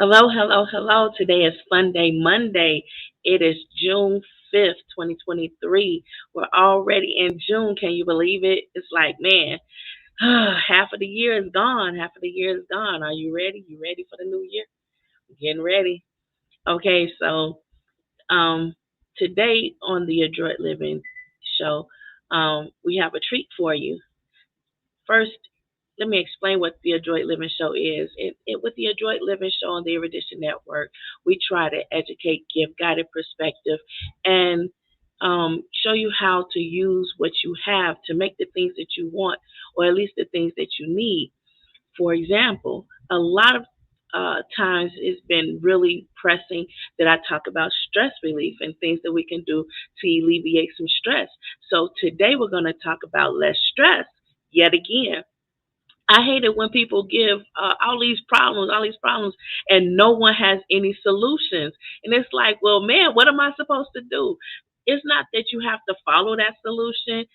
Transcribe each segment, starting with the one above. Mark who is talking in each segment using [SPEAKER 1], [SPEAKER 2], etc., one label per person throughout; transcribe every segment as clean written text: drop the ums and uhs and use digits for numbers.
[SPEAKER 1] Hello, hello, hello. Today is Fun Day Monday. It is June 5th, 2023. We're already in June. Can you believe it? It's like, man, half of the year is gone. Half of the year is gone. Are you ready? You ready for the new year? Getting ready. Okay, so um, today on the Adroit Living show, we have a treat for you. First, let me explain what the Adroit Living Show is. With the Adroit Living Show on the Erudition Network, we try to educate, give guided perspective, and show you how to use what you have to make the things that you want, or at least the things that you need. For example, a lot of times it's been really pressing that I talk about stress relief and things that we can do to alleviate some stress. So today we're going to talk about less stress yet again. I hate it when people give all these problems, and no one has any solutions. And it's like, well, man, what am I supposed to do? It's not that you have to follow that solution,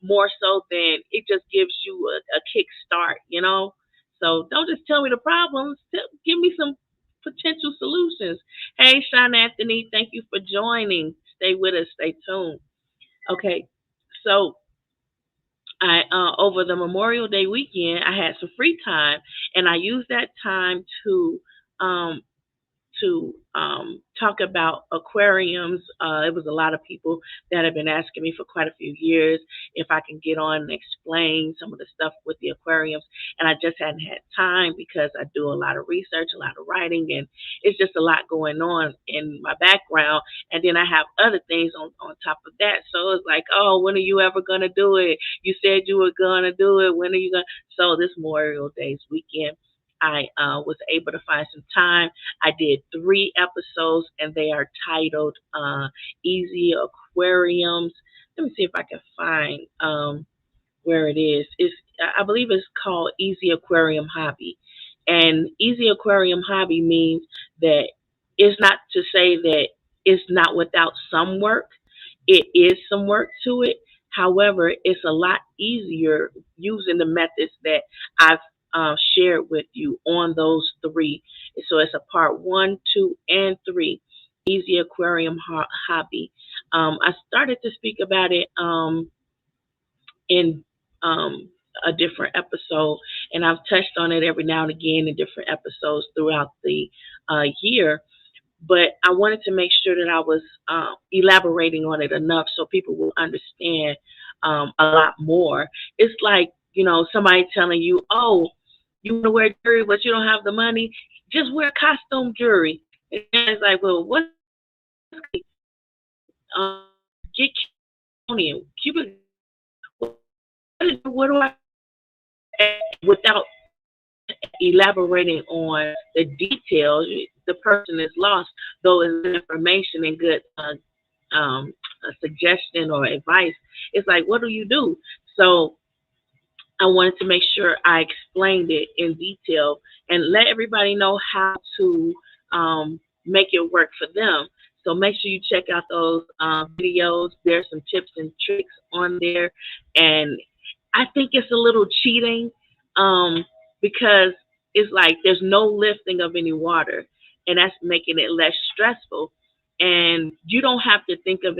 [SPEAKER 1] more so than it just gives you a kickstart, you know? So don't just tell me the problems, give me some potential solutions. Hey, Sean Anthony, thank you for joining. Stay with us, stay tuned. Okay, so I over the Memorial Day weekend, I had some free time, and I used that time um, talk about aquariums. It was a lot of people that have been asking me for quite a few years if I can get on and explain some of the stuff with the aquariums, and I just hadn't had time because I do a lot of research, a lot of writing, and it's just a lot going on in my background. And then I have other things on top of that. So it's like, oh, when are you ever gonna do it? You said you were gonna do it. When are you gonna? So this Memorial Day's weekend, I was able to find some time. I did 3 episodes, and they are titled Easy Aquariums. Let me see if I can find where it is. I believe it's called Easy Aquarium Hobby. And Easy Aquarium Hobby means that it's not to say that it's not without some work. It is some work to it. However, it's a lot easier using the methods that I've shared with you on those three. So it's a part one, two, and three. Easy Aquarium Hobby. I started to speak about it in a different episode, and I've touched on it every now and again in different episodes throughout the year. But I wanted to make sure that I was elaborating on it enough so people will understand a lot more. It's like, somebody telling you, oh, you want to wear jewelry, but you don't have the money, just wear costume jewelry. And it's like, well, what? Get Cubanium. Cuban. What do I? Without elaborating on the details, the person is lost. Though it's information and good a suggestion or advice, it's like, what do you do? So I wanted to make sure I explained it in detail and let everybody know how to make it work for them. So make sure you check out those videos. There's some tips and tricks on there, and I think it's a little cheating because it's like there's no lifting of any water, and that's making it less stressful. And you don't have to think of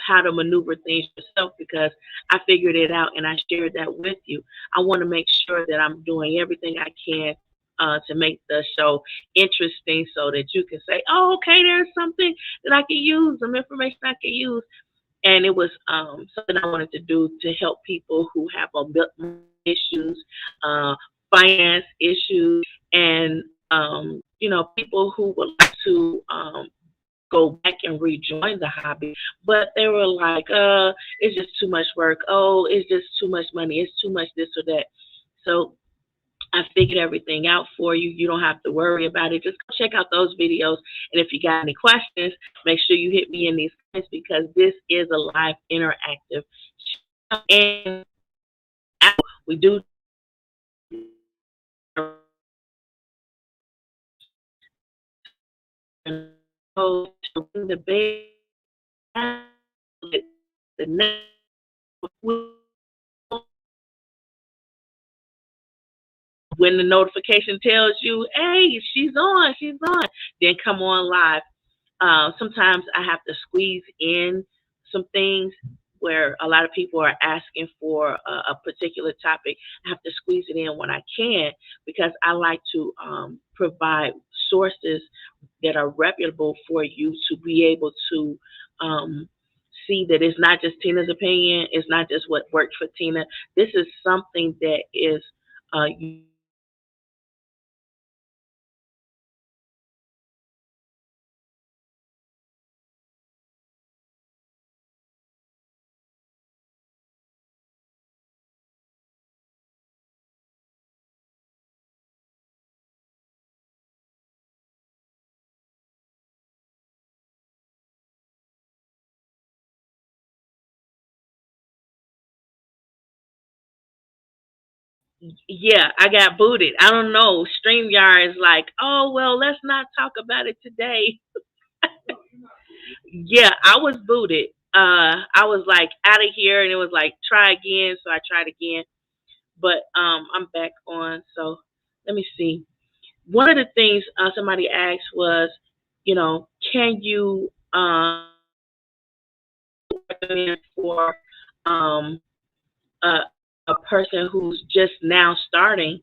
[SPEAKER 1] how to maneuver things yourself because I figured it out and I shared that with you. I want to make sure that I'm doing everything I can to make the show interesting so that you can say, oh, okay, there's something that I can use, some information I can use. And it was something I wanted to do to help people who have mobility issues, uh, finance issues, and people who would like to go back and rejoin the hobby, but they were like, it's just too much work. Oh, it's just too much money. It's too much this or that. So I figured everything out for you. You don't have to worry about it. Just go check out those videos. And if you got any questions, make sure you hit me in these comments because this is a live interactive show. And we do the big the next when the notification tells you, hey, she's on, then come on live. Sometimes I have to squeeze in some things where a lot of people are asking for a particular topic. I have to squeeze it in when I can because I like to provide sources that are reputable for you to be able to um, see that it's not just Tina's opinion. It's not just what worked for Tina. This is something that is yeah, I got booted. I don't know. StreamYard is like, oh well, let's not talk about it today. Yeah, I was booted. I was like out of here, and it was like try again. So I tried again, but I'm back on. So let me see. One of the things somebody asked was, can you recommend for um a, a person who's just now starting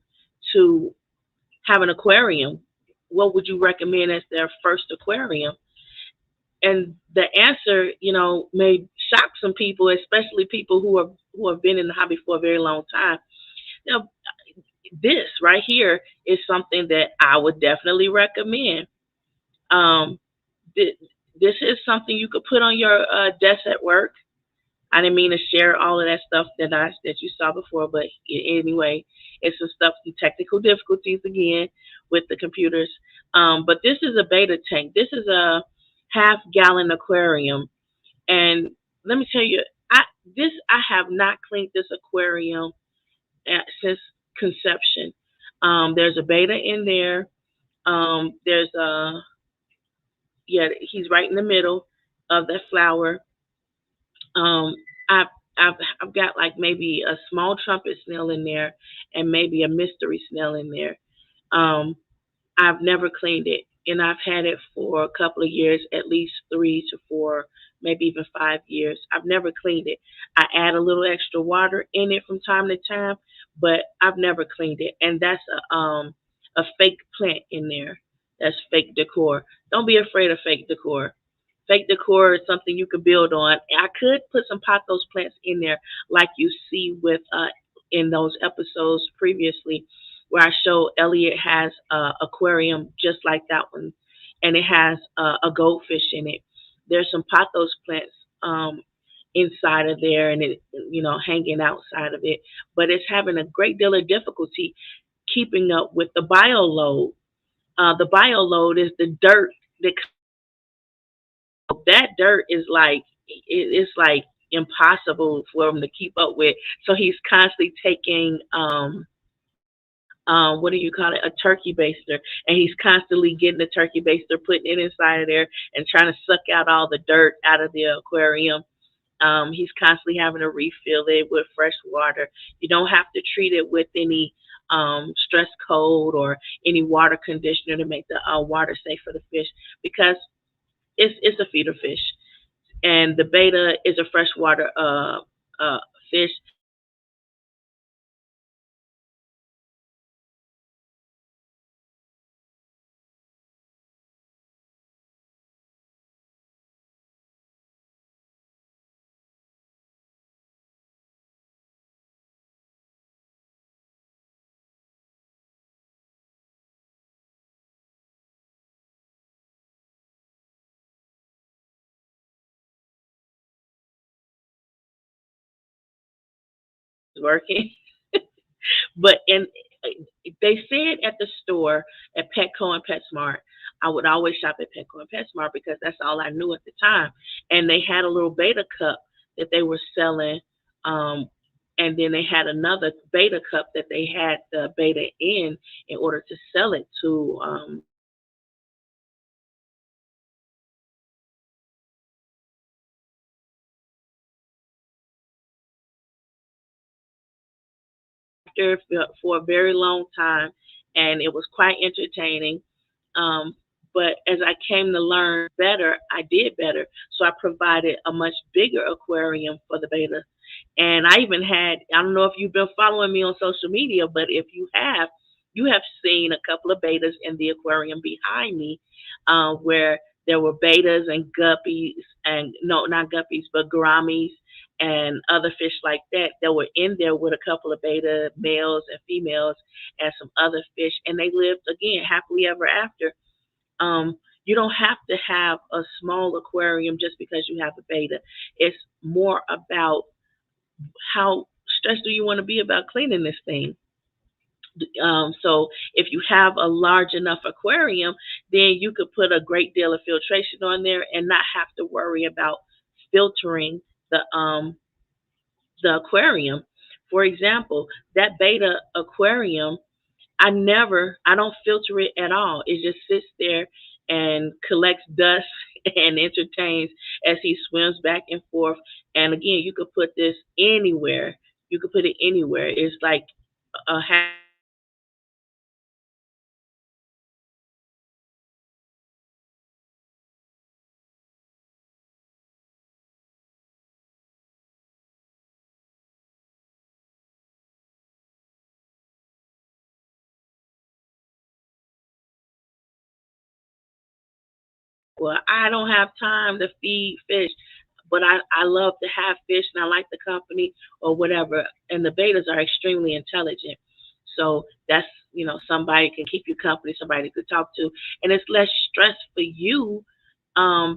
[SPEAKER 1] to have an aquarium? What would you recommend as their first aquarium? And the answer, may shock some people, especially people who have been in the hobby for a very long time. Now, this right here is something that I would definitely recommend. Um, th- this is something you could put on your desk at work. I didn't mean to share all of that stuff that you saw before, but anyway, it's some stuff, some technical difficulties again with the computers. But this is a beta tank. This is a half-gallon aquarium, and let me tell you, I have not cleaned this aquarium since conception. There's a beta in there. There's a Yeah, he's right in the middle of that flower. Um, I've I've got like maybe a small trumpet snail in there and maybe a mystery snail in there. Um, I've never cleaned it, and I've had it for a couple of years, at least 3 to 4, maybe even 5 years. I've never cleaned it. I add a little extra water in it from time to time, but I've never cleaned it. And that's a fake plant in there. That's fake decor. Don't be afraid of fake decor. Fake decor is something you could build on. I could put some pothos plants in there, like you see with in those episodes previously, where I show Elliot has a aquarium just like that one, and it has a goldfish in it. There's some pothos plants inside of there, and it hanging outside of it, but it's having a great deal of difficulty keeping up with the bio load. The bio load is the dirt that that dirt is like it's like impossible for him to keep up with. So he's constantly taking what do you call it, a turkey baster, and he's constantly getting the turkey baster, putting it inside of there, and trying to suck out all the dirt out of the aquarium. He's constantly having to refill it with fresh water. You don't have to treat it with any stress coat or any water conditioner to make the water safe for the fish, because it's a feeder fish, and the beta is a freshwater fish. Working. But they said at the store at Petco and PetSmart, I would always shop at Petco and PetSmart because that's all I knew at the time. And they had a little beta cup that they were selling. Um, and then they had another beta cup that they had the beta in order to sell it to after for a very long time, and it was quite entertaining. Um, but as I came to learn better, I did better. So I provided a much bigger aquarium for the beta. And I even had, I don't know if you've been following me on social media, but if you have seen a couple of betas in the aquarium behind me, where there were betas and guppies, and no, not guppies, but gouramis and other fish like that were in there with a couple of beta males and females and some other fish, and they lived again happily ever after. You don't have to have a small aquarium just because you have a beta. It's more about how stressed do you want to be about cleaning this thing. So if you have a large enough aquarium, then you could put a great deal of filtration on there and not have to worry about filtering the aquarium. For example, that beta aquarium, I don't filter it at all. It just sits there and collects dust and entertains as he swims back and forth. And again, you could put this anywhere. You could put it anywhere. It's like a well, I don't have time to feed fish, but I love to have fish and I like the company or whatever. And the betas are extremely intelligent. So that's, somebody can keep you company, somebody to talk to. And it's less stress for you,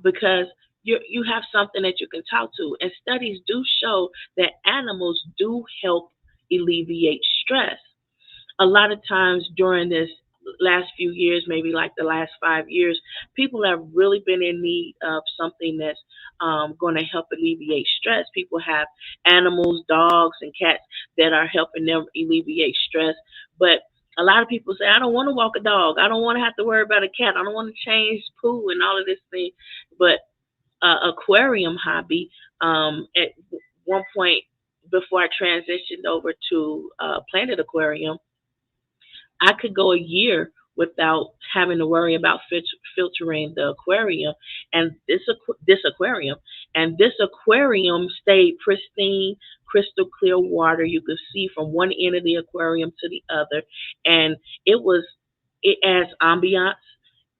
[SPEAKER 1] because you have something that you can talk to. And studies do show that animals do help alleviate stress. A lot of times during this last few years, maybe like the last 5 years, people have really been in need of something that's going to help alleviate stress. People have animals, dogs, and cats that are helping them alleviate stress. But a lot of people say, I don't want to walk a dog. I don't want to have to worry about a cat. I don't want to change poo and all of this thing. But aquarium hobby, at one point before I transitioned over to Planet Aquarium, I could go a year without having to worry about filtering the aquarium, and this aquarium stayed pristine, crystal clear water. You could see from one end of the aquarium to the other, and it adds ambiance.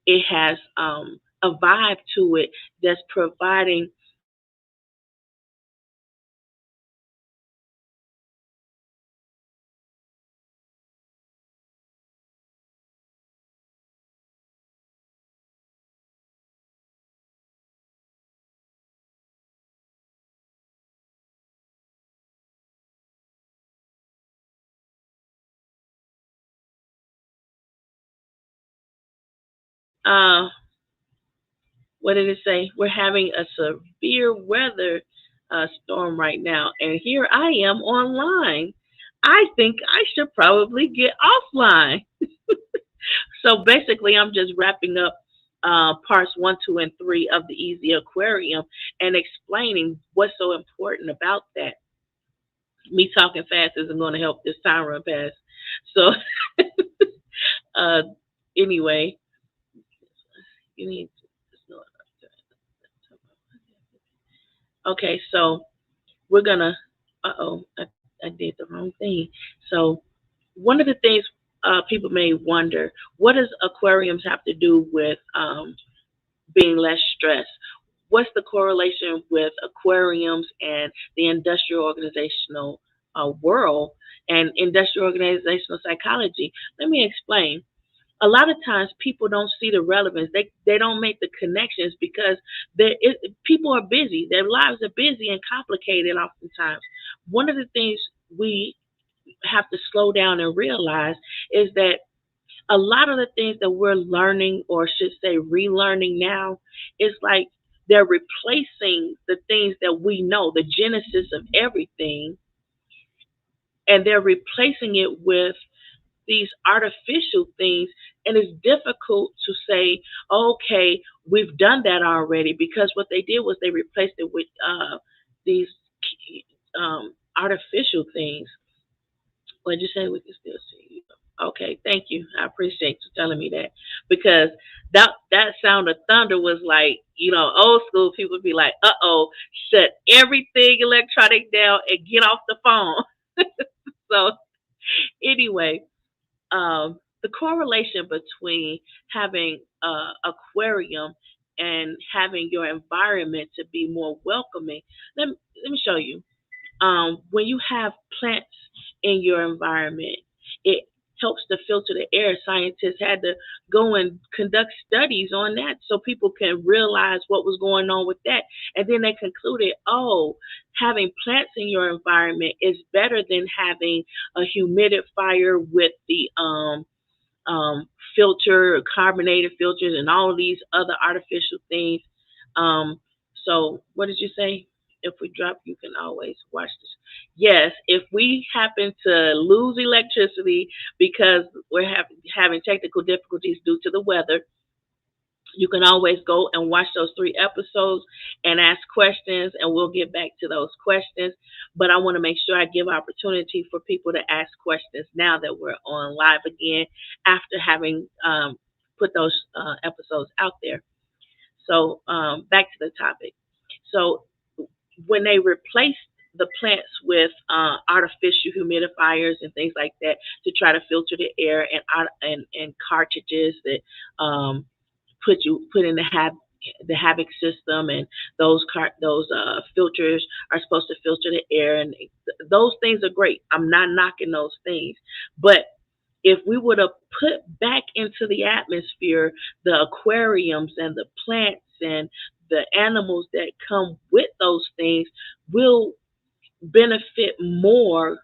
[SPEAKER 1] It has a vibe to it that's providing. Uh, what did it say? We're having a severe weather storm right now, and here I am online. I think I should probably get offline. So basically, I'm just wrapping up parts one, two, and three of the Easy Aquarium and explaining what's so important about that. Me talking fast isn't going to help this time run past. So, uh, anyway, you need to. Okay, so we're gonna. I did the wrong thing. So one of the things people may wonder, what does aquariums have to do with being less stressed? What's the correlation with aquariums and the industrial organizational world and industrial organizational psychology? Let me explain. A lot of times people don't see the relevance. They don't make the connections because people are busy. Their lives are busy and complicated oftentimes. One of the things we have to slow down and realize is that a lot of the things that we're learning, or should say relearning now, is like they're replacing the things that we know, the genesis of everything, and they're replacing it with these artificial things. And it's difficult to say, okay, we've done that already, because what they did was they replaced it with these artificial things. What did you say? We can still see you. Okay, thank you. I appreciate you telling me that because that sound of thunder was like, old school people would be like, "Uh-oh, shut everything electronic down and get off the phone." So anyway, the correlation between having aquarium and having your environment to be more welcoming. Let me show you. When you have plants in your environment, it helps to filter the air. Scientists had to go and conduct studies on that so people can realize what was going on with that. And then they concluded, oh, having plants in your environment is better than having a humidifier with the filter, carbonated filters, and all of these other artificial things. Um, so, what did you say? If we drop, you can always watch this. Yes, if we happen to lose electricity because we're having technical difficulties due to the weather, you can always go and watch those 3 episodes and ask questions, and we'll get back to those questions. But I want to make sure I give opportunity for people to ask questions now that we're on live again after having put those episodes out there. So back to the topic. So when they replaced the plants with artificial humidifiers and things like that to try to filter the air and cartridges that put in the havoc system, and those filters are supposed to filter the air, and those things are great. I'm not knocking those things, but if we would have put back into the atmosphere the aquariums and the plants and the animals that come with those things, will benefit more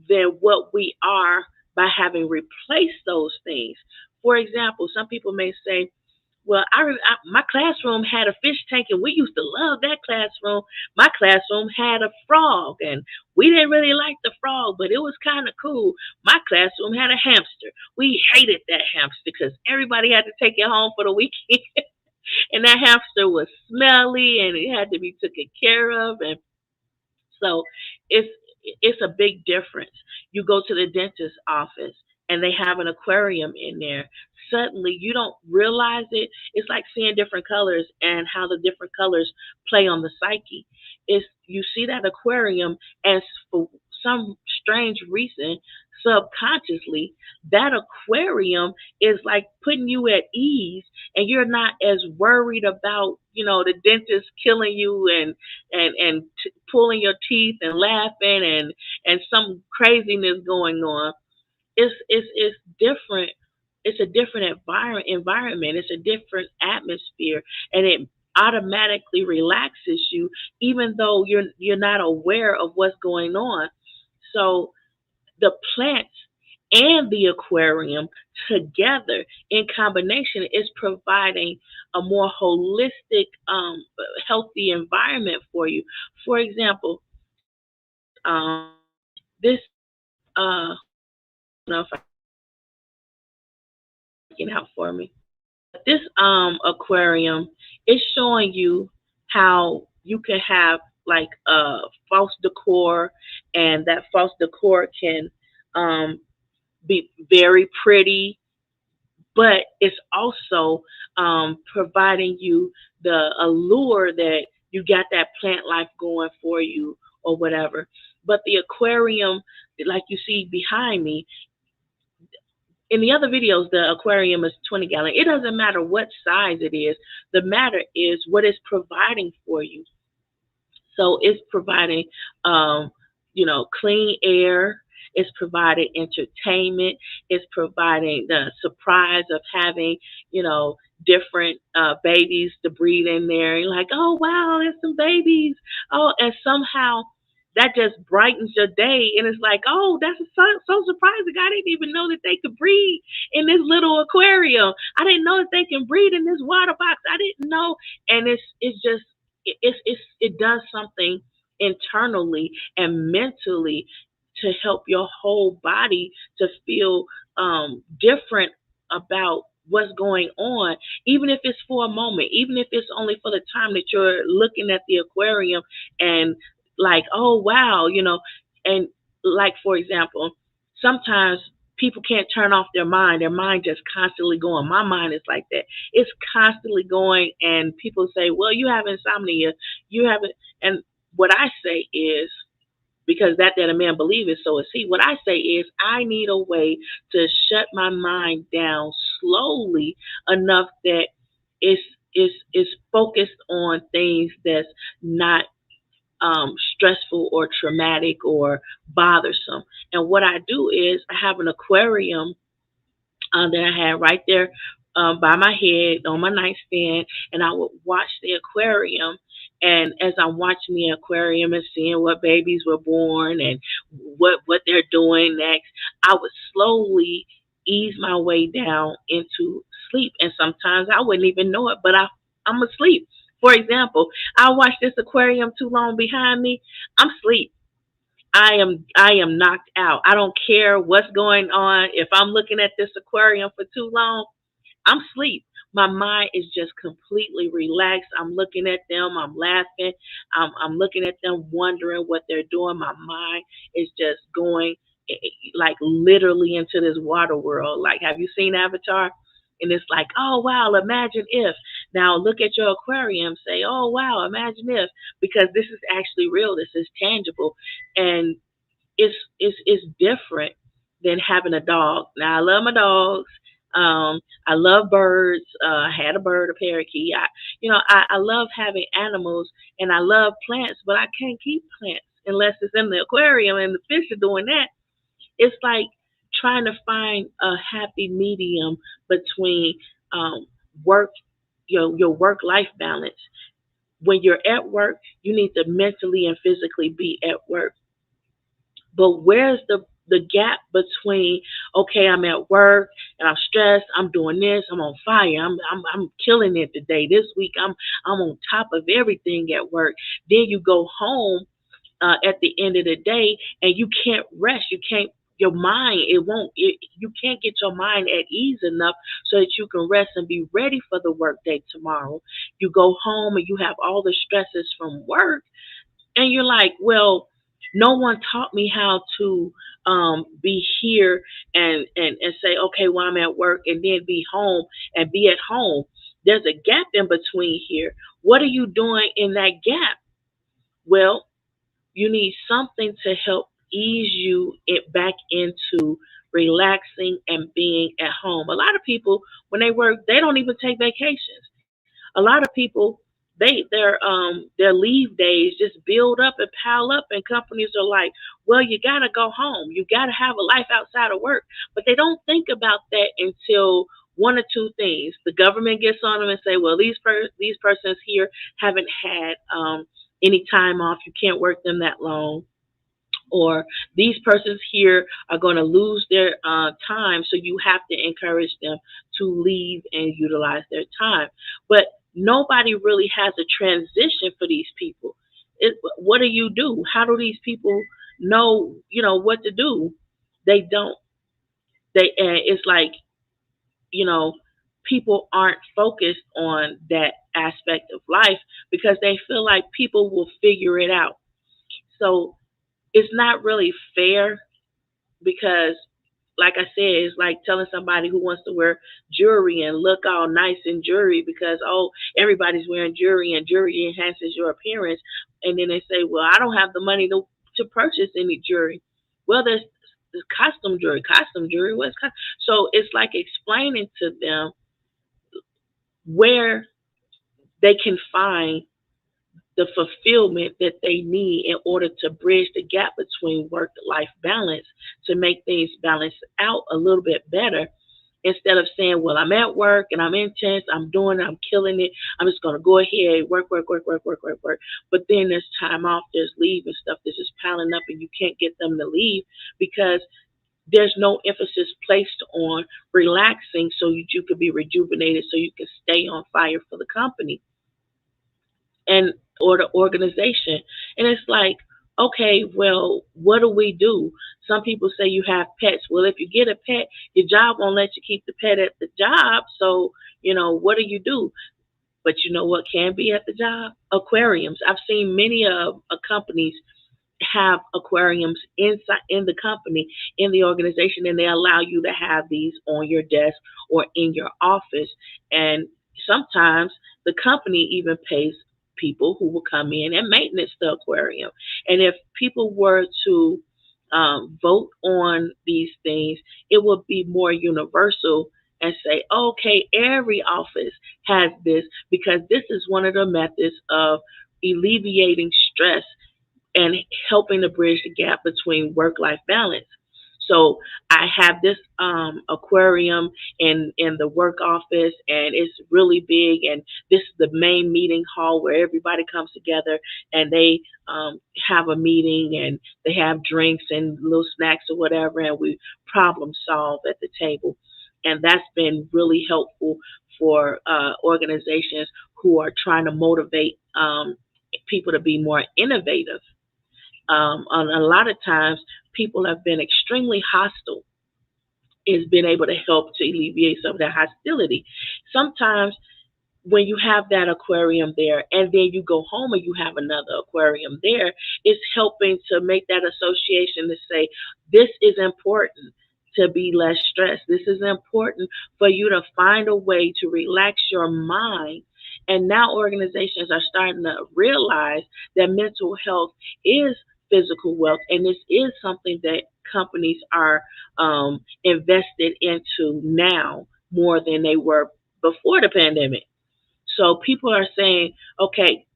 [SPEAKER 1] than what we are by having replaced those things. For example, some people may say, well, my classroom had a fish tank, and we used to love that classroom. My classroom had a frog, and we didn't really like the frog, but it was kind of cool. My classroom had a hamster. We hated that hamster because everybody had to take it home for the weekend, and that hamster was smelly, and it had to be taken care of. And so it's it's a big difference. You go to the dentist's office and they have an aquarium in there. Suddenly you don't realize it. It's like seeing different colors and how the different colors play on the psyche. It's you see that aquarium as for some strange reason, subconsciously, that aquarium is like putting you at ease, and you're not as worried about, the dentist killing you and pulling your teeth and laughing and some craziness going on. It's different. It's a different environment. It's a different atmosphere, and it automatically relaxes you, even though you're not aware of what's going on. So the plants and the aquarium together in combination is providing a more holistic, healthy environment for you. For example, this I don't know if I can help for me. This aquarium is showing you how you can have like false decor, and that false decor can um, be very pretty, but it's also providing you the allure that you got that plant life going for you or whatever. But the aquarium, like you see behind me, in the other videos, the aquarium is 20-gallon. It doesn't matter what size it is. The matter is what it's providing for you. So it's providing, clean air. It's providing entertainment. It's providing the surprise of having, different babies to breed in there. You're like, oh, wow, there's some babies. Oh, and somehow that just brightens your day. And it's like, oh, that's so surprising. I didn't even know that they could breed in this little aquarium. I didn't know that they can breed in this water box. I didn't know. And it's just, it does something internally and mentally to help your whole body to feel different about what's going on, even if it's for a moment, even if it's only for the time that you're looking at the aquarium and like, oh wow, and like for example, sometimes people can't turn off their mind. Their mind just constantly going. My mind is like that. It's constantly going, and people say, "Well, you have insomnia. You have it." And what I say is, because that a man believe is so is he. What I say is, I need a way to shut my mind down slowly enough that it's it's focused on things that's not stressful or traumatic or bothersome. And what I do is I have an aquarium that I had right there by my head on my nightstand, and I would watch the aquarium. And as I'm watching the aquarium and seeing what babies were born and what they're doing next, I would slowly ease my way down into sleep. And sometimes I wouldn't even know it, but I'm asleep. For example, I watch this aquarium too long behind me. I'm asleep. I am knocked out. I don't care what's going on. If I'm looking at this aquarium for too long, I'm asleep. My mind is just completely relaxed. I'm looking at them. I'm laughing. I'm looking at them, wondering what they're doing. My mind is just going like literally into this water world. Like, have you seen Avatar? And it's like, oh wow, imagine if. Now look at your aquarium. Say, oh wow, imagine if, because this is actually real. This is tangible, and it's different than having a dog. Now I love my dogs. I love birds. I had a bird, a parakeet. I love having animals, and I love plants, but I can't keep plants unless it's in the aquarium and the fish are doing that. It's like trying to find a happy medium between um, work, your work life balance. When you're at work, you need to mentally and physically be at work. But where's the gap between, okay, I'm at work and I'm stressed, I'm doing this, I'm on fire, I'm killing it today. This week I'm on top of everything at work. Then you go home at the end of the day and you can't rest. You can't, your mind, you can't get your mind at ease enough so that you can rest and be ready for the work day tomorrow. You go home and you have all the stresses from work, and you're like, well, no one taught me how to be here and say, okay, well, I'm at work, and then be home and be at home. There's a gap in between here. What are you doing in that gap? Well, you need something to help ease you back into relaxing and being at home. A lot of people, when they work, they don't even take vacations. A lot of people, their leave days just build up and pile up, and companies are like, well, you got to go home, you got to have a life outside of work. But they don't think about that until one or two things: the government gets on them and say, well, these persons here haven't had any time off, you can't work them that long, or these persons here are going to lose their time, so you have to encourage them to leave and utilize their time. But nobody really has a transition for these people. What do you do? How do these people know, what to do? They don't. It's like, you know, people aren't focused on that aspect of life because they feel like people will figure it out. So it's not really fair, because like I said, it's like telling somebody who wants to wear jewelry and look all nice in jewelry because, oh, everybody's wearing jewelry and jewelry enhances your appearance. And then they say, well, I don't have the money to purchase any jewelry. Well, there's costume jewelry. Costume jewelry, so it's like explaining to them where they can find the fulfillment that they need in order to bridge the gap between work life balance, to make things balance out a little bit better, instead of saying, well, I'm at work and I'm intense, I'm doing it, I'm killing it, I'm just going to go ahead, work, work, work, work, work, work, work. But then there's time off, there's leave and stuff that's just piling up, and you can't get them to leave because there's no emphasis placed on relaxing so you could be rejuvenated, so you can stay on fire for the company and or the organization. And it's like, okay, well, what do we do? Some people say you have pets. Well, if you get a pet, your job won't let you keep the pet at the job. So, what do you do? But you know what can be at the job? Aquariums. I've seen many of companies have aquariums inside in the company, in the organization, and they allow you to have these on your desk or in your office. And sometimes the company even pays people who will come in and maintenance the aquarium. And if people were to vote on these things, it would be more universal and say, okay, every office has this, because this is one of the methods of alleviating stress and helping to bridge the gap between work-life balance. So I have this aquarium in the work office, and it's really big. And this is the main meeting hall where everybody comes together, and they have a meeting, and they have drinks and little snacks or whatever, and we problem solve at the table. And that's been really helpful for organizations who are trying to motivate people to be more innovative. A lot of times, people have been extremely hostile. It's been able to help to alleviate some of that hostility. Sometimes when you have that aquarium there and then you go home and you have another aquarium there, it's helping to make that association to say, this is important to be less stressed. This is important for you to find a way to relax your mind. And now organizations are starting to realize that mental health is physical wealth, and this is something that companies are invested into now more than they were before the pandemic. So people are saying, okay,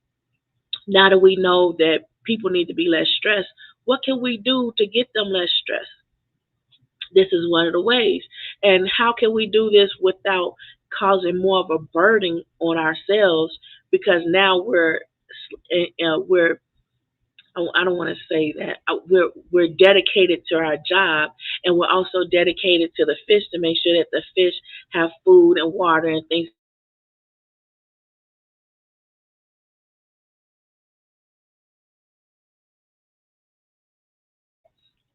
[SPEAKER 1] now that we know that people need to be less stressed, what can we do to get them less stressed? This is one of the ways. And how can we do this without causing more of a burden on ourselves? Because now we're I don't want to say that we're dedicated to our job, and we're also dedicated to the fish to make sure that the fish have food and water and things.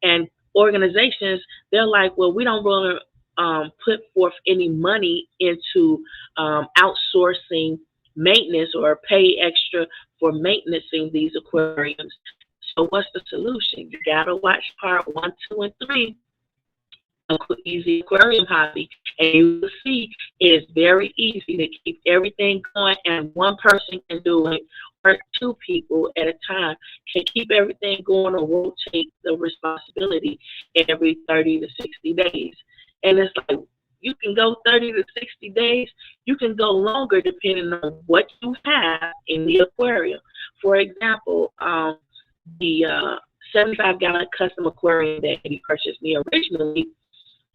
[SPEAKER 1] And organizations, they're like, well, we don't want to put forth any money into outsourcing maintenance or pay extra for maintaining these aquariums. So what's the solution? You gotta watch part one, two, and three of Easy Aquarium Hobby, and you will see it is very easy to keep everything going, and one person can do it, or two people at a time can keep everything going or rotate the responsibility every 30 to 60 days. And it's like you can go 30 to 60 days, you can go longer depending on what you have in the aquarium. For example, the 75-gallon custom aquarium that he purchased me originally,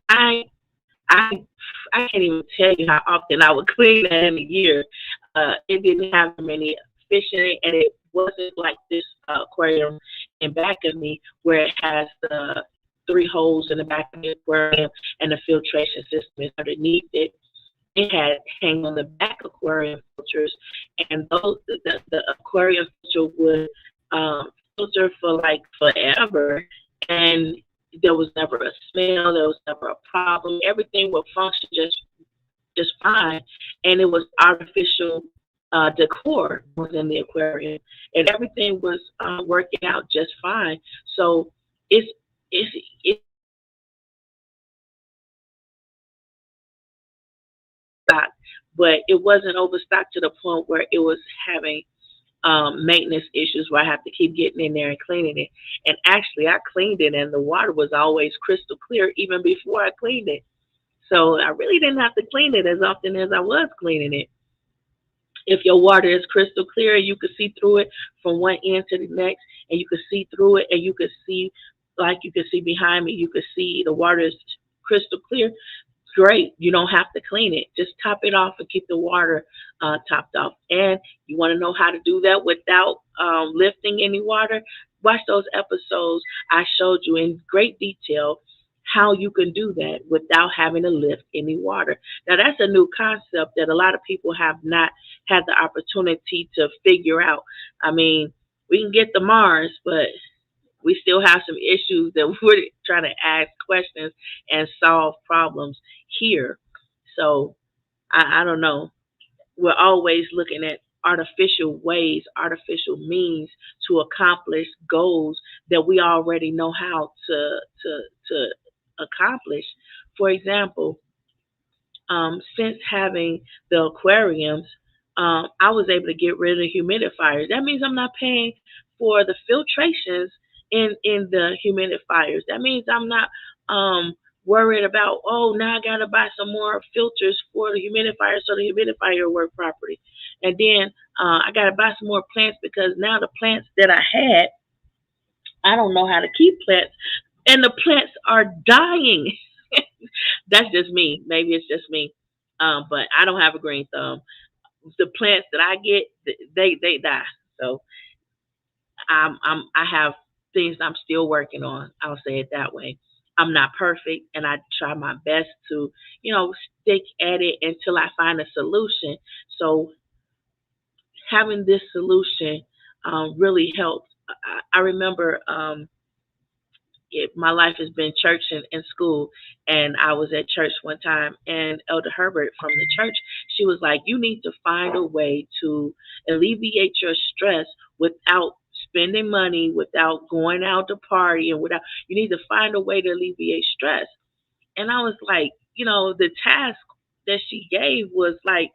[SPEAKER 1] I I I can't even tell you how often I would clean that in a year. It didn't have many fish in it, and it wasn't like this aquarium in back of me where it has the three holes in the back of the aquarium and the filtration system is underneath it. It had hang on the back aquarium filters, and those the aquarium filter would filter for like forever, and there was never a smell, there was never a problem. Everything would function just fine, and it was artificial decor within the aquarium, and everything was working out just fine. So it's it's stocked, but it wasn't overstocked to the point where it was having maintenance issues where I have to keep getting in there and cleaning it. And actually, I cleaned it, and the water was always crystal clear even before I cleaned it. So I really didn't have to clean it as often as I was cleaning it. If your water is crystal clear, you can see through it from one end to the next, and you can see through it, and you can see, like you can see behind me, you can see the water is crystal clear. Great. You don't have to clean it. Just top it off and keep the water topped off. And you want to know how to do that without lifting any water? Watch those episodes. I showed you in great detail how you can do that without having to lift any water. Now, that's a new concept that a lot of people have not had the opportunity to figure out. I mean, we can get to Mars, but we still have some issues that we're trying to ask questions and solve problems here. So I don't know. We're always looking at artificial ways, artificial means to accomplish goals that we already know how to accomplish. For example, since having the aquariums, I was able to get rid of the humidifiers. That means I'm not paying for the filtrations in the humidifiers. That means I'm not worried about, oh, now I got to buy some more filters for the humidifier so the humidifier work properly. And then I got to buy some more plants because now the plants that I had, I don't know how to keep plants, and the plants are dying. That's just me. Maybe it's just me. But I don't have a green thumb. The plants that I get, they die. So I have things I'm still working on. I'll say it that way. I'm not perfect, and I try my best to, stick at it until I find a solution. So having this solution really helped. I remember my life has been church and school. And I was at church one time, and Elder Herbert from the church, she was like, "You need to find a way to alleviate your stress without spending money, without going out to party, and without. You need to find a way to alleviate stress." And I was like, the task that she gave was like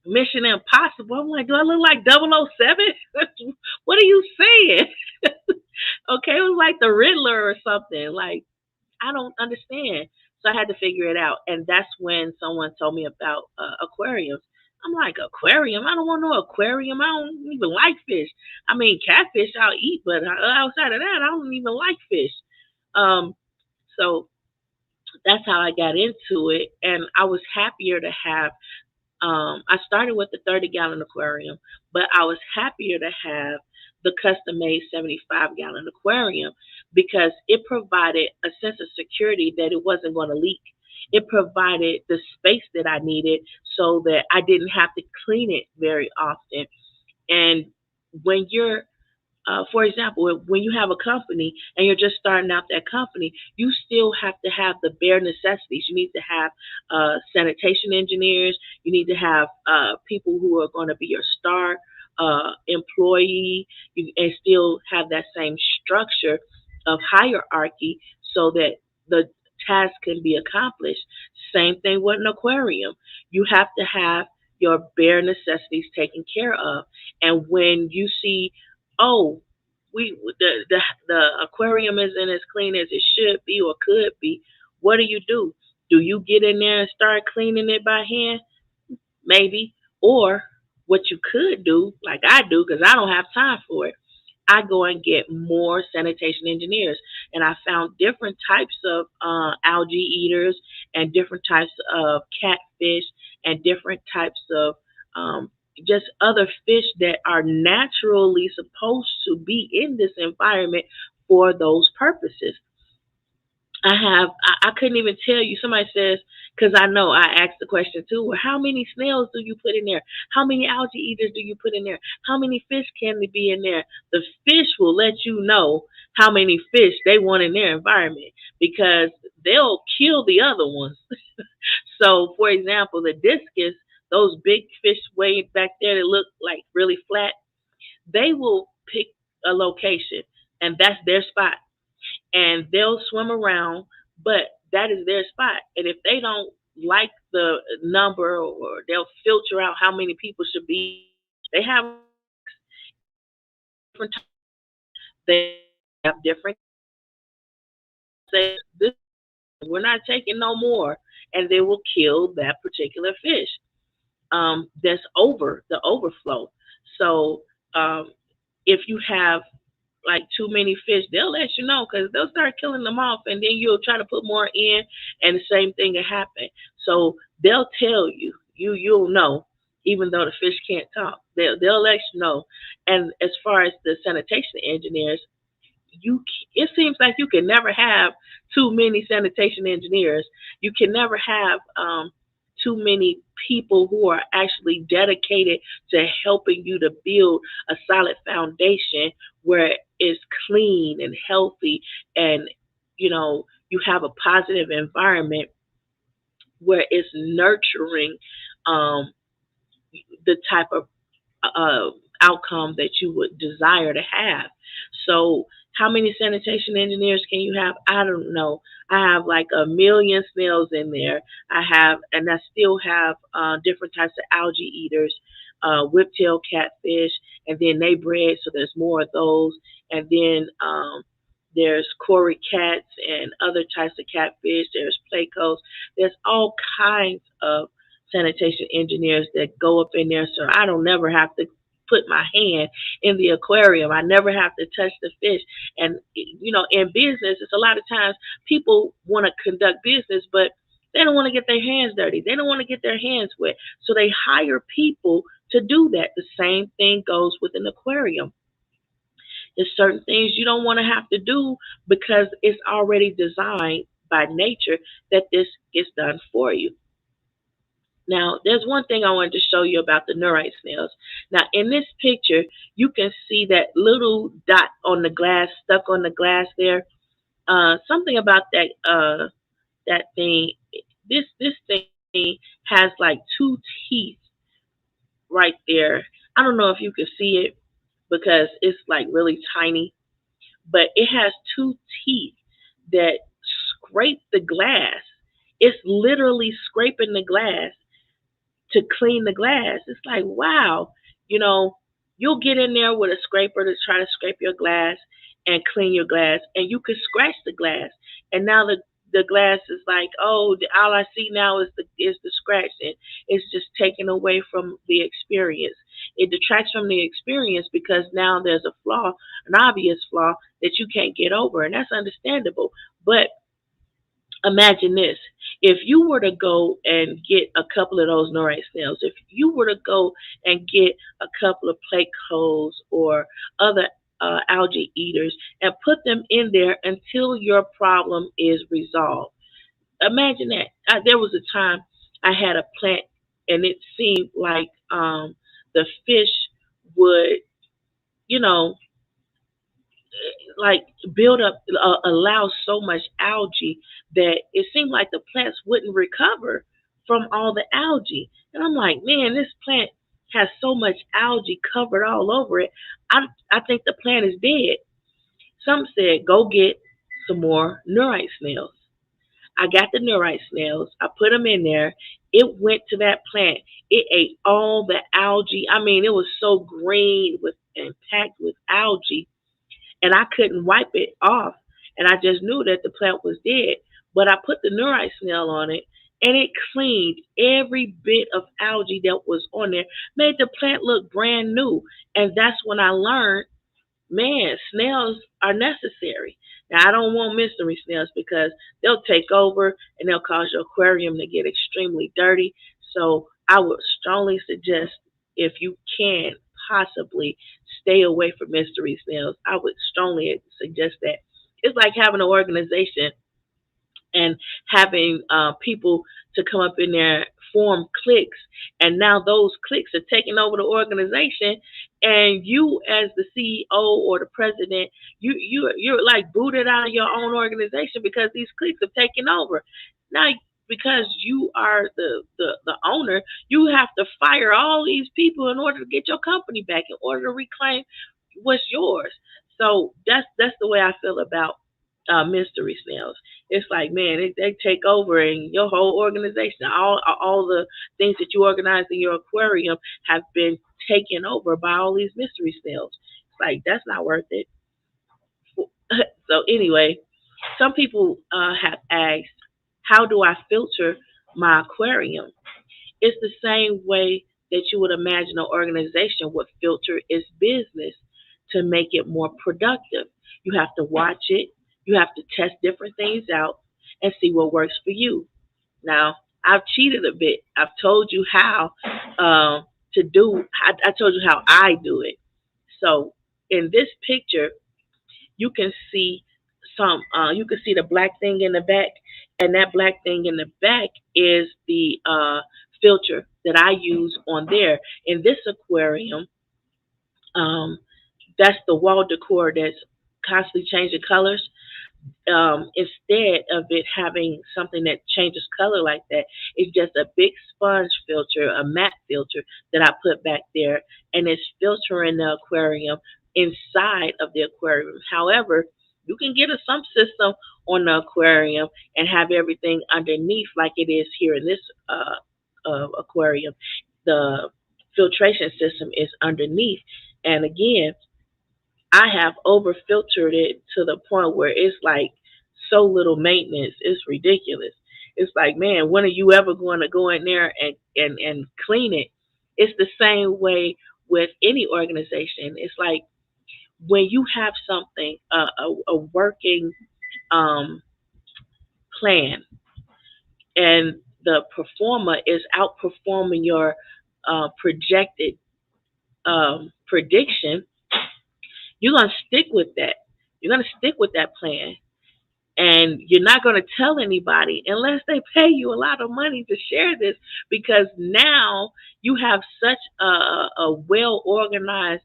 [SPEAKER 1] Mission Impossible. I'm like, do I look like 007? What are you saying? Okay, it was like the Riddler or something. Like, I don't understand. So I had to figure it out. And that's when someone told me about aquariums. I'm like, aquarium? I don't want no aquarium. I don't even like fish. I mean, catfish I'll eat, but outside of that, I don't even like fish. Um, so that's how I got into it. And I was happier to have I started with the 30-gallon aquarium, but I was happier to have the custom made 75-gallon aquarium because it provided a sense of security that it wasn't going to leak. It provided the space that I needed so that I didn't have to clean it very often. And when you're for example, when you have a company and you're just starting out that company, you still have to have the bare necessities. You need to have sanitation engineers. You need to have people who are going to be your star employee, and still have that same structure of hierarchy so that the task can be accomplished. Same thing with an aquarium. You have to have your bare necessities taken care of. And when you see, oh, the aquarium isn't as clean as it should be or could be, what do? Do you get in there and start cleaning it by hand? Maybe. Or what you could do, like I do, because I don't have time for it, I go and get more sanitation engineers. And I found different types of algae eaters and different types of catfish and different types of just other fish that are naturally supposed to be in this environment for those purposes. I couldn't even tell you. Somebody says, because I know I asked the question too, well, how many snails do you put in there? How many algae eaters do you put in there? How many fish can they be in there? The fish will let you know how many fish they want in their environment because they'll kill the other ones. So, for example, the discus, those big fish way back there that look like really flat, they will pick a location and that's their spot and they'll swim around, but that is their spot. And if they don't like the number or they'll filter out how many people should be, they have different, they have different, say, this, we're not taking no more, and they will kill that particular fish. That's over the overflow. So if you have like too many fish, they'll let you know because they'll start killing them off, and then you'll try to put more in, and the same thing will happen. So they'll tell you, you'll know, even though the fish can't talk. They'll let you know. And as far as the sanitation engineers, it seems like you can never have too many sanitation engineers. You can never have too many people who are actually dedicated to helping you to build a solid foundation where it's clean and healthy, and you have a positive environment where it's nurturing um, the type of outcome that you would desire to have. So, how many sanitation engineers can you have? I don't know. I have like a million snails in there. And I still have different types of algae eaters, whiptail catfish, and then they bred, so there's more of those. And then there's cory cats and other types of catfish. There's plecos. There's all kinds of sanitation engineers that go up in there, so I don't never have to put my hand in the aquarium. I never have to touch the fish. And in business, it's a lot of times people want to conduct business, but they don't want to get their hands dirty. They don't want to get their hands wet. So they hire people to do that. The same thing goes with an aquarium. There's certain things you don't want to have to do because it's already designed by nature that this gets done for you. Now, there's one thing I wanted to show you about the neurite snails. Now, in this picture, you can see that little dot on the glass, stuck on the glass there. Something about that thing. This thing has like two teeth right there. I don't know if you can see it because it's like really tiny, but it has two teeth that scrape the glass. It's literally scraping the glass to clean the glass. It's like, wow, you know, you'll get in there with a scraper to try to scrape your glass and clean your glass, and you could scratch the glass. And now the glass is like, oh, all I see now is the scratch, and it's just taken away from the experience. It detracts from the experience because now there's a flaw, an obvious flaw that you can't get over, and that's understandable. But imagine this. If you were to go and get a couple of those neurite snails, if you were to go and get a couple of plecos or other algae eaters and put them in there until your problem is resolved. Imagine that. There was a time I had a plant and it seemed like the fish would, you know, like build up, allow so much algae that it seemed like the plants wouldn't recover from all the algae. And I'm like, man, this plant has so much algae covered all over it. I think the plant is dead. Some said, go get some more neurite snails. I got the neurite snails. I put them in there. It went to that plant. It ate all the algae. I mean, it was so green and packed with algae, and I couldn't wipe it off. And I just knew that the plant was dead. But I put the neurite snail on it, and it cleaned every bit of algae that was on there, made the plant look brand new. And that's when I learned, man, snails are necessary. Now, I don't want mystery snails because they'll take over and they'll cause your aquarium to get extremely dirty. So I would strongly suggest, if you can possibly stay away from mystery snails, I would strongly suggest that. It's like having an organization and having people to come up in there, form cliques, and now those cliques are taking over the organization, and you as the CEO or the president, you're like booted out of your own organization because these cliques have taken over. Now, because you are the owner, you have to fire all these people in order to get your company back, in order to reclaim what's yours. So that's the way I feel about mystery snails. It's like, man, they take over and your whole organization, all the things that you organize in your aquarium have been taken over by all these mystery snails. It's like, that's not worth it. So anyway, some people have asked, how do I filter my aquarium? It's the same way that you would imagine an organization would filter its business to make it more productive. You have to watch it. You have to test different things out and see what works for you. Now, I've cheated a bit. I've told you how to do. I told you how I do it. So in this picture, you can see some. You can see the black thing in the back, and that black thing in the back is the filter that I use on there. In this aquarium, um, that's the wall decor that's constantly changing colors. Instead of it having something that changes color like that, it's just a big sponge filter, a matte filter that I put back there, and it's filtering the aquarium inside of the aquarium. However, you can get a sump system on the aquarium and have everything underneath like it is here in this aquarium. The filtration system is underneath, and again, I have over filtered it to the point where it's like so little maintenance. It's ridiculous. It's like, man, when are you ever going to go in there and clean it? It's the same way with any organization. It's like when you have something, a working um, plan, and the performer is outperforming your projected prediction, you're going to stick with that. You're going to stick with that plan. And you're not going to tell anybody unless they pay you a lot of money to share this, because now you have such a well organized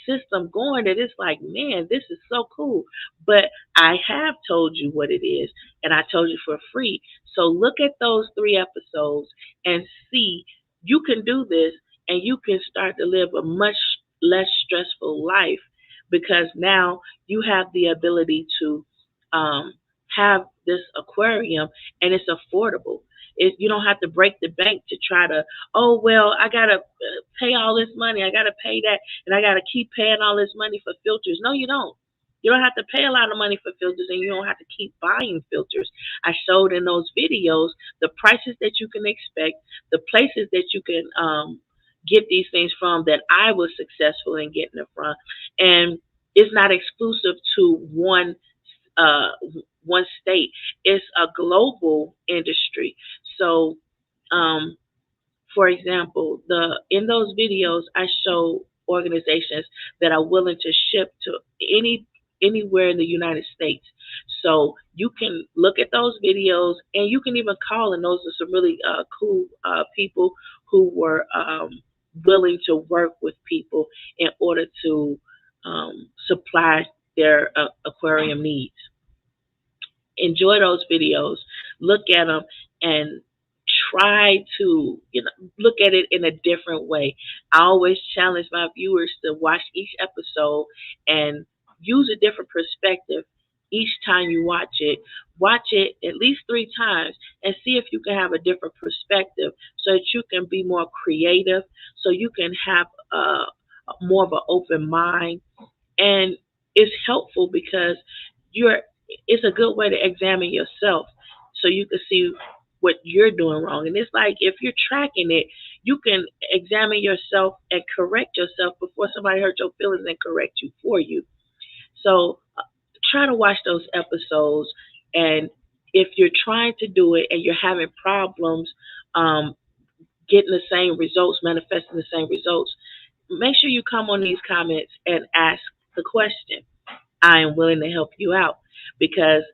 [SPEAKER 1] system going that it's like, man, this is so cool. But I have told you what it is, and I told you for free. So look at those 3 episodes and see you can do this, and you can start to live a much less stressful life, because now you have the ability to um, have this aquarium, and it's affordable. You don't have to break the bank to try to, oh, well, I got to pay all this money. I got to pay that, and I got to keep paying all this money for filters. No, you don't. You don't have to pay a lot of money for filters, and you don't have to keep buying filters. I showed in those videos the prices that you can expect, the places that you can get these things from that I was successful in getting it from. And it's not exclusive to uh, one state. It's a global industry. So, um, for example, the in those videos, I show organizations that are willing to ship to anywhere in the United States. So you can look at those videos, and you can even call. And those are some really cool people who were willing to work with people in order to supply their aquarium needs. Enjoy those videos, look at them, and try to look at it in a different way. I always challenge my viewers to watch each episode and use a different perspective each time you watch it. Watch it at least 3 times and see if you can have a different perspective, so that you can be more creative, so you can have more of an open mind. And it's helpful because you're it's a good way to examine yourself, so you can see what you're doing wrong. And it's like, if you're tracking it, you can examine yourself and correct yourself before somebody hurt your feelings and correct you for you. So try to watch those episodes. And if you're trying to do it and you're having problems um, getting the same results, manifesting the same results, make sure you come on these comments and ask the question. I am willing to help you out, because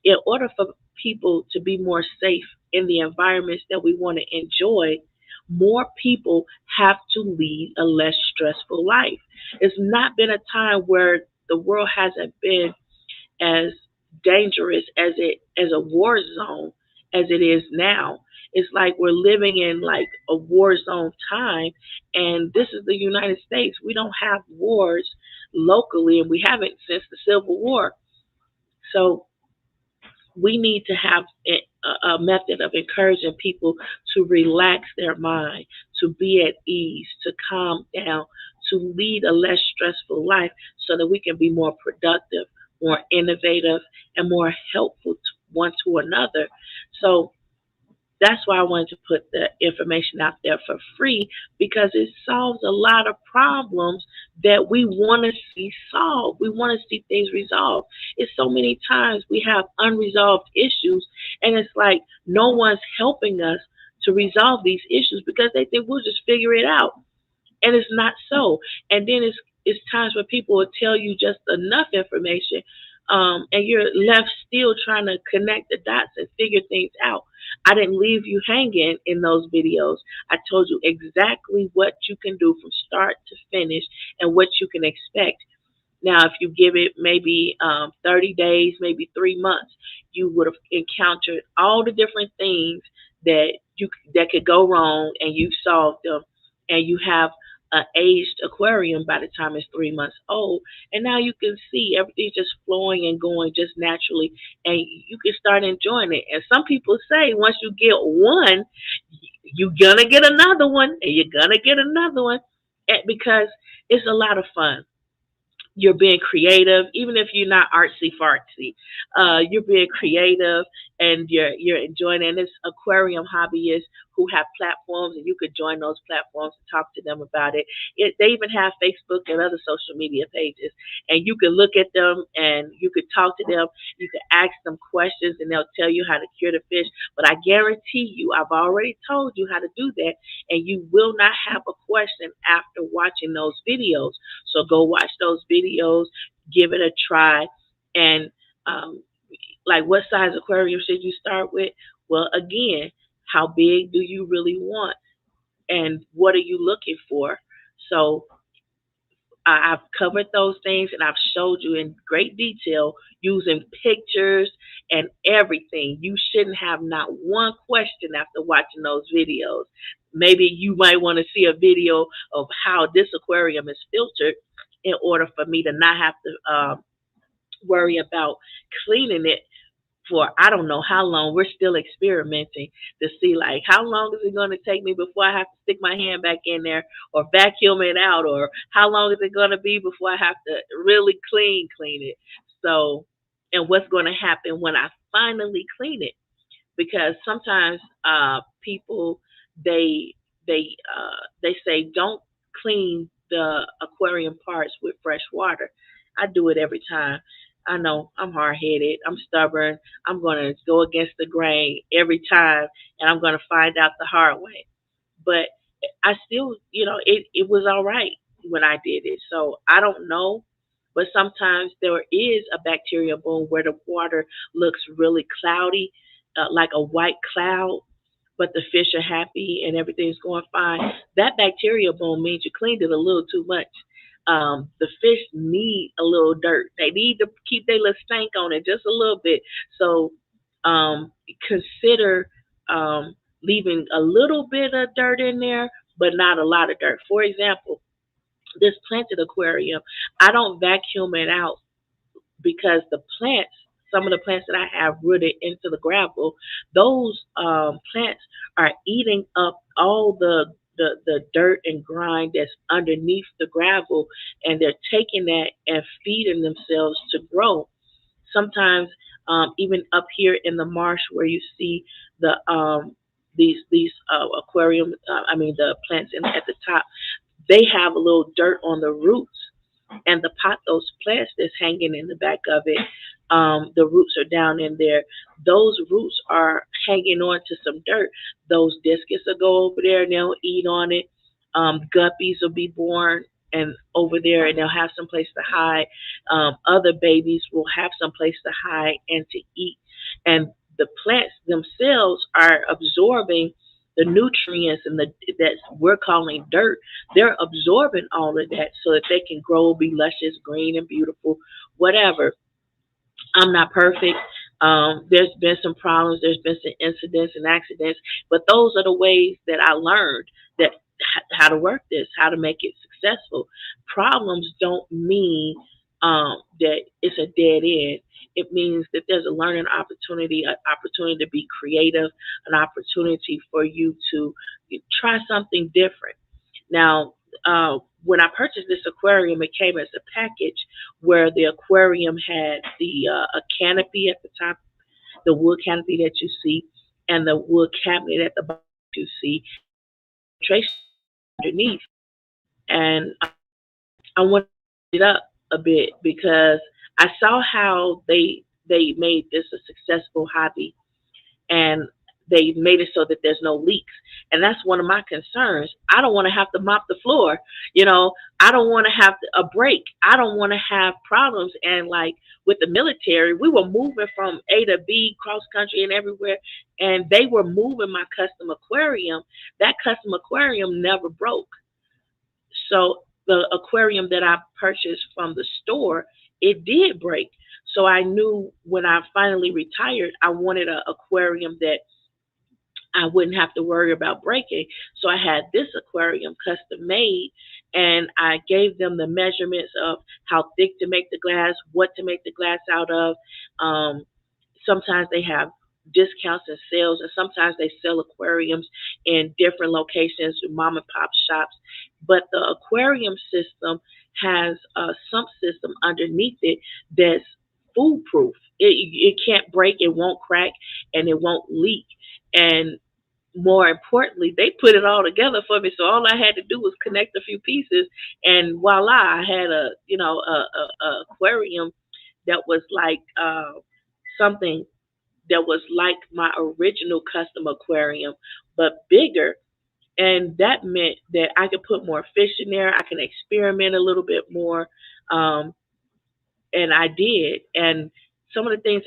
[SPEAKER 1] in order for people to be more safe in the environments that we want to enjoy, more people have to lead a less stressful life. It's not been a time where the world hasn't been as dangerous as a war zone as it is now. It's like we're living in like a war zone time, and this is the United States. We don't have wars locally, and we haven't since the Civil War. So we need to have a method of encouraging people to relax their mind, to be at ease, to calm down, to lead a less stressful life, so that we can be more productive, more innovative, and more helpful to one to another. So that's why I wanted to put the information out there for free, because it solves a lot of problems that we want to see solved. We want to see things resolved. It's so many times we have unresolved issues, and it's like no one's helping us to resolve these issues because they think we'll just figure it out. And it's not so. And then it's times where people will tell you just enough information, and you're left still trying to connect the dots and figure things out. I didn't leave you hanging in those videos. I told you exactly what you can do from start to finish and what you can expect. Now, if you give it maybe 30 days, maybe 3 months, you would have encountered all the different things that that could go wrong, and you solved them, and you have an aged aquarium by the time it's 3 months old, and now you can see everything just flowing and going just naturally, and you can start enjoying it. And some people say once you get one, you're gonna get another one, and you're gonna get another one, because it's a lot of fun. You're being creative, even if you're not artsy fartsy. You're being creative, and you're enjoying it. And it's aquarium hobbyists who have platforms, and you could join those platforms and talk to them about They even have Facebook and other social media pages, and you can look at them and you could talk to them. You can ask them questions, and they'll tell you how to cure the fish. But I guarantee you, I've already told you how to do that, and you will not have a question after watching those videos. So go watch those videos, give it a try, and um, like, what size aquarium should you start with? Well, again, how big do you really want, and what are you looking for? So I've covered those things, and I've showed you in great detail using pictures and everything. You shouldn't have not one question after watching those videos. Maybe you might want to see a video of how this aquarium is filtered in order for me to not have to worry about cleaning it for I don't know how long. We're still experimenting to see, like, how long is it going to take me before I have to stick my hand back in there or vacuum it out, or how long is it going to be before I have to really clean it. So, and what's going to happen when I finally clean it? Because sometimes people, they they say don't clean the aquarium parts with fresh water. I do it every time. I know I'm hard headed. I'm stubborn. I'm gonna go against the grain every time, and I'm gonna find out the hard way. But I still, it was all right when I did it. So I don't know, but sometimes there is a bacteria bloom where the water looks really cloudy, like a white cloud, but the fish are happy and everything's going fine. That bacteria bloom means you cleaned it a little too much. The fish need a little dirt. They need to keep their little stank on it just a little bit. So um, consider leaving a little bit of dirt in there, but not a lot of dirt. For example, this planted aquarium, I don't vacuum it out because the plants, some of the plants that I have rooted into the gravel, those plants are eating up all the dirt and grind that's underneath the gravel, and they're taking that and feeding themselves to grow. Sometimes, even up here in the marsh where you see the these aquarium, I mean the plants at the top, they have a little dirt on the roots, and the pot, those plants that's hanging in the back of it, the roots are down in there. Those roots are hanging on to some dirt. Those discus will go over there and they'll eat on it. Guppies will be born and over there, and they'll have some place to hide. Other babies will have some place to hide and to eat. And the plants themselves are absorbing the nutrients and the that we're calling dirt. They're absorbing all of that so that they can grow, be luscious, green, and beautiful, whatever. I'm not perfect. There's been some problems. There's been some incidents and accidents, but those are the ways that I learned that how to work this, how to make it successful. Problems don't mean that it's a dead end. It means that there's a learning opportunity, an opportunity to be creative, an opportunity for you to try something different. Now, when I purchased this aquarium, it came as a package where the aquarium had the a canopy at the top, the wood canopy that you see, and the wood cabinet at the bottom you see, trace underneath. And I wanted to it up a bit because I saw how they made this a successful hobby, and they made it so that there's no leaks. And that's one of my concerns. I don't want to have to mop the floor. I don't want to have a break. I don't want to have problems. And like with the military, we were moving from A to B, cross country and everywhere, and they were moving my custom aquarium. That custom aquarium never broke. So the aquarium that I purchased from the store, it did break. So I knew when I finally retired, I wanted an aquarium that I wouldn't have to worry about breaking. So I had this aquarium custom made, and I gave them the measurements of how thick to make the glass, what to make the glass out of. Um, Sometimes they have discounts and sales, and sometimes they sell aquariums in different locations, mom and pop shops. But the aquarium system has a sump system underneath it that's foolproof. It can't break, it won't crack, and it won't leak. And more importantly, they put it all together for me. So all I had to do was connect a few pieces, and voila, I had a aquarium that was like something that was like my original custom aquarium, but bigger. And that meant that I could put more fish in there. I can experiment a little bit more. Um, and I did. And some of the things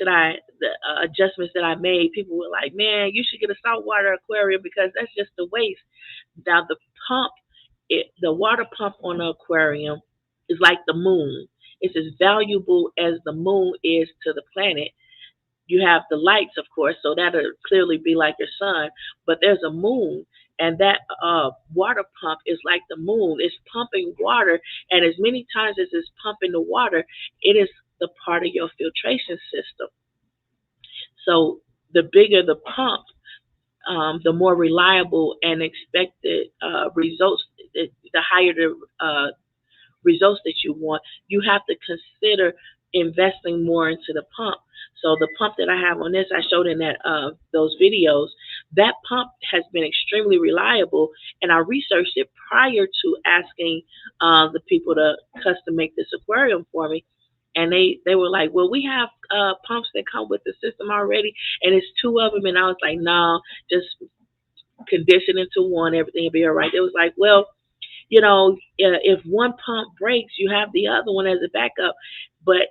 [SPEAKER 1] the adjustments that I made, people were like, "Man, you should get a saltwater aquarium because that's just a waste." Now the pump, the water pump on the aquarium is like the moon. It's as valuable as the moon is to the planet. You have the lights, of course, so that'll clearly be like your sun. But there's a moon, and that water pump is like the moon. It's pumping water, and as many times as it's pumping the water, it is the part of your filtration system. So the bigger the pump, the more reliable and expected results, the higher the results that you want, you have to consider investing more into the pump. So the pump that I have on this, I showed in that those videos. That pump has been extremely reliable, and I researched it prior to asking the people to custom make this aquarium for me. And they were like, "Well, we have pumps that come with the system already, and it's two of them." And I was like, "No, just condition into one, everything will be all right." It was like, "Well, if one pump breaks, you have the other one as a backup. But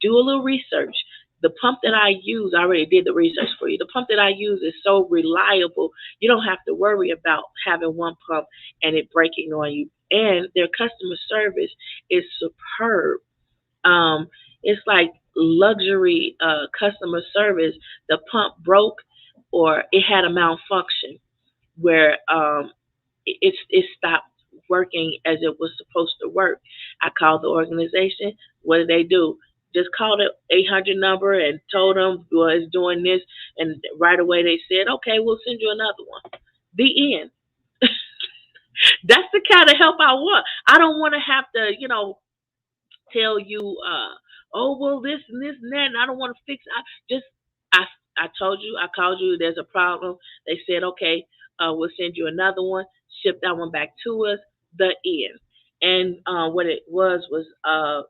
[SPEAKER 1] do a little research. The pump that I use, I already did the research for you. The pump that I use is so reliable, you don't have to worry about having one pump and it breaking on you. And their customer service is superb. It's like luxury customer service. The pump broke or it had a malfunction where it stopped working as it was supposed to work. I called the organization. What did they do? Just called the 800 number and told them, well, it's doing this. And right away they said, okay, we'll send you another one. The end. That's the kind of help I want. I don't want to have to, tell you, oh, well, this and this and that, and I don't want to fix it. I, I told you, I called you, there's a problem. They said, okay, we'll send you another one, ship that one back to us, the end. And what it was,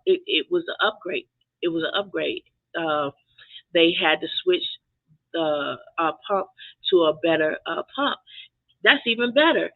[SPEAKER 1] it was an upgrade. It was an upgrade. Uh, they had to switch the pump to a better pump. That's even better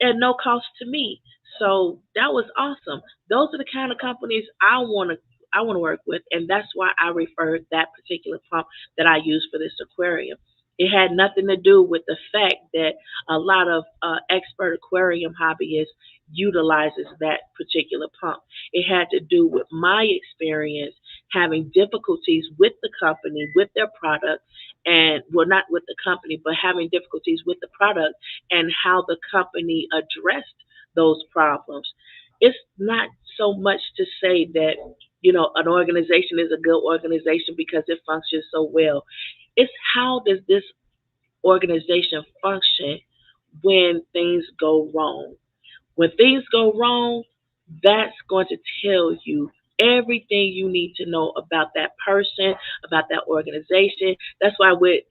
[SPEAKER 1] at no cost to me. So that was awesome. Those are the kind of companies I want to work with, and that's why I referred that particular pump that I use for this aquarium. It had nothing to do with the fact that a lot of expert aquarium hobbyists utilizes that particular pump. It had to do with my experience having difficulties with the company, with their product, and well, not with the company, but having difficulties with the product and how the company addressed those problems. It's not so much to say that, an organization is a good organization because it functions so well. It's how does this organization function when things go wrong? When things go wrong, that's going to tell you everything you need to know about that person, about that organization. That's why with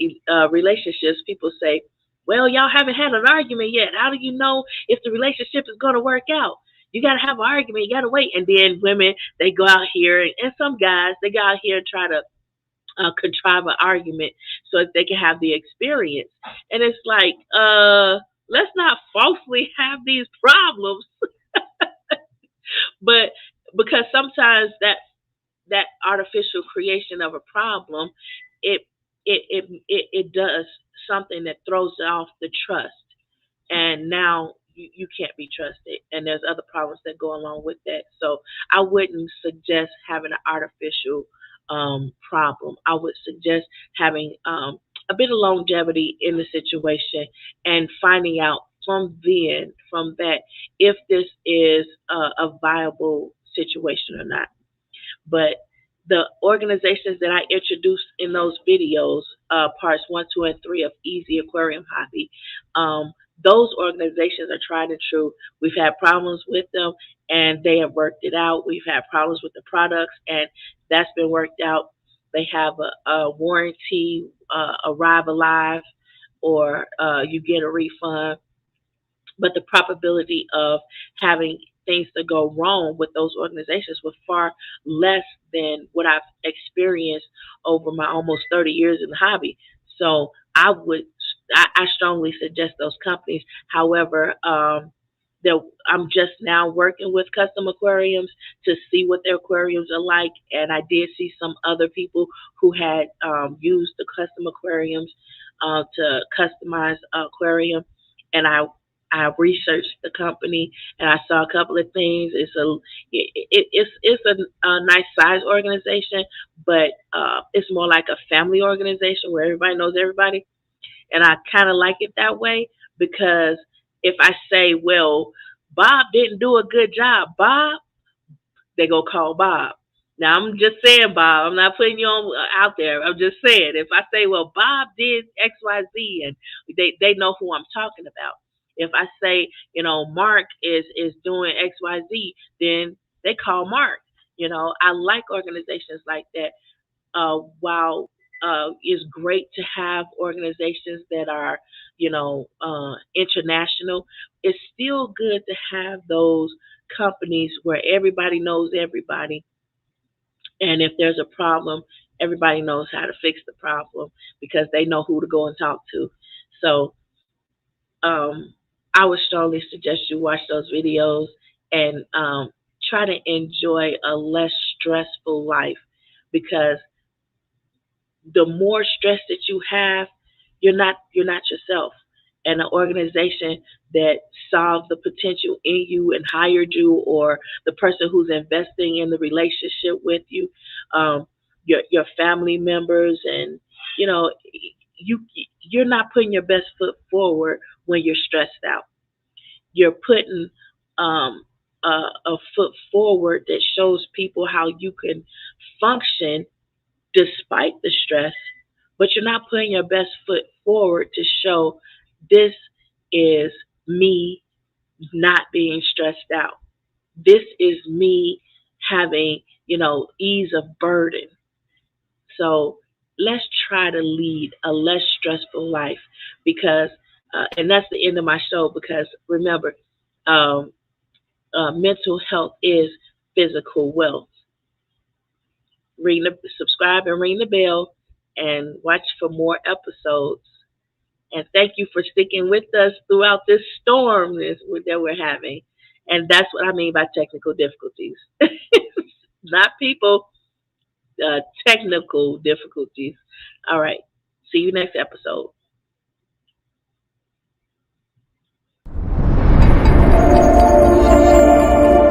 [SPEAKER 1] relationships, people say, well, y'all haven't had an argument yet. How do you know if the relationship is going to work out? You got to have an argument. You got to wait. And then women, they go out here, and some guys, they go out here and try to contrive an argument so that they can have the experience. And it's like, let's not falsely have these problems. But because sometimes that artificial creation of a problem, it it does something that throws off the trust. And now you can't be trusted, and there's other problems that go along with that. So I wouldn't suggest having an artificial problem. I would suggest having a bit of longevity in the situation and finding out from that, if this is a viable situation or not. But the organizations that I introduced in those videos, parts 1, 2, and 3 of Easy Aquarium Hobby, those organizations are tried and true. We've had problems with them, and they have worked it out. We've had problems with the products, and that's been worked out. They have a warranty, arrive alive, or you get a refund, but the probability of having things to go wrong with those organizations was far less than what I've experienced over my almost 30 years in the hobby. So I strongly suggest those companies. However, I'm just now working with custom aquariums to see what their aquariums are like, and I did see some other people who had used the custom aquariums to customize aquarium, and I researched the company and I saw a couple of things. It's a nice size organization, but it's more like a family organization where everybody knows everybody, and I kind of like it that way because if I say, well, Bob didn't do a good job, Bob, they go call Bob. Now I'm just saying, Bob. I'm not putting you on out there. I'm just saying. If I say, well, Bob did X, Y, Z, and they know who I'm talking about. If I say, Mark is doing X, Y, Z, then they call Mark. I like organizations like that. While it's great to have organizations that are, international, it's still good to have those companies where everybody knows everybody, and if there's a problem, everybody knows how to fix the problem because they know who to go and talk to. So um, I would strongly suggest you watch those videos and try to enjoy a less stressful life, because the more stress that you have, you're not yourself. And an organization that saw the potential in you and hired you, or the person who's investing in the relationship with you, your family members, and you know, you you're not putting your best foot forward when you're stressed out. You're putting um, a foot forward that shows people how you can function despite the stress, but you're not putting your best foot forward to show this is me not being stressed out. This is me having, ease of burden. So let's try to lead a less stressful life because, and that's the end of my show because remember, um, mental health is physical wealth. Subscribe and ring the bell and watch for more episodes. And thank you for sticking with us throughout this storm that we're having. And that's what I mean by technical difficulties. Not people, technical difficulties. All right. See you next episode.